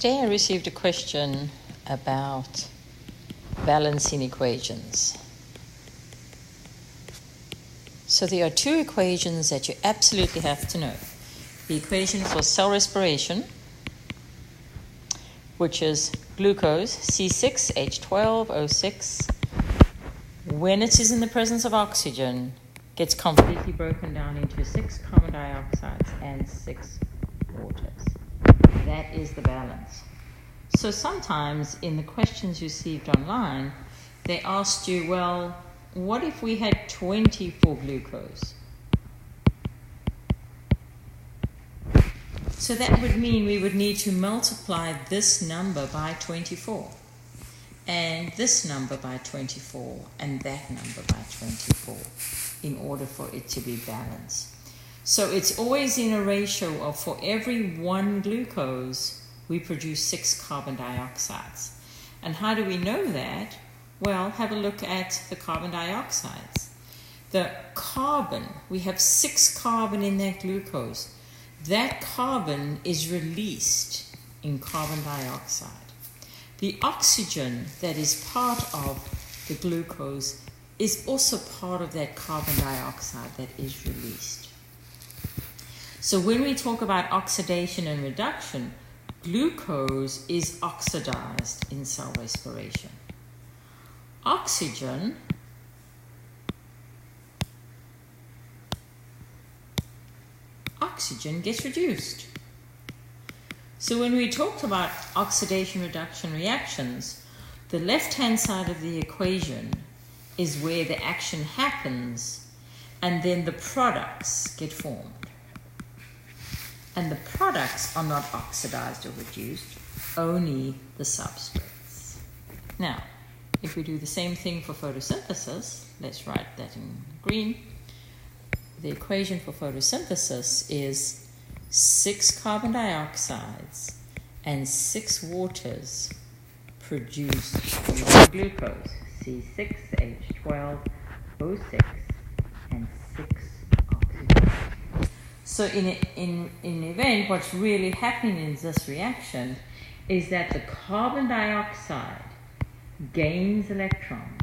Today I received a question about balancing equations. So there are two equations that you absolutely have to know. The equation for cell respiration, which is glucose, C6H12O6, when it is in the presence of oxygen, gets completely broken down into 6 carbon dioxides and 6 waters. That is the balance. So sometimes in the questions received online, they asked you, well, what if we had 24 glucose? So that would mean we would need to multiply this number by 24, and this number by 24, and that number by 24, in order for it to be balanced. So it's always in a ratio of, for every 1 glucose, we produce 6 carbon dioxides. And how do we know that? Well, have a look at the carbon dioxides. The carbon, we have 6 carbon in that glucose. That carbon is released in carbon dioxide. The oxygen that is part of the glucose is also part of that carbon dioxide that is released. So when we talk about oxidation and reduction, glucose is oxidized in cell respiration. Oxygen gets reduced. So when we talked about oxidation reduction reactions, the left-hand side of the equation is where the action happens, and then the products get formed. And the products are not oxidized or reduced, only the substrates. Now, if we do the same thing for photosynthesis, let's write that in green. The equation for photosynthesis is 6 carbon dioxides and 6 waters produce glucose, C6H12O6, and 6 oxygen. So in an event, what's really happening in this reaction is that the carbon dioxide gains electrons,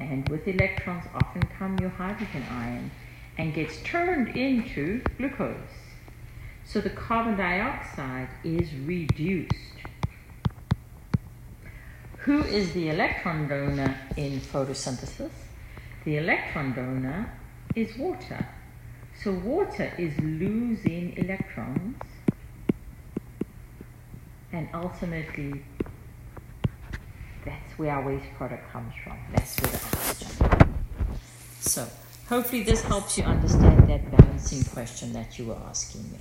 and with electrons often come your hydrogen ion, and gets turned into glucose. So the carbon dioxide is reduced. Who is the electron donor in photosynthesis? The electron donor is water. So water is losing electrons, and ultimately that's where our waste product comes from. That's where the oxygen. So hopefully this helps you understand that balancing question that you were asking me.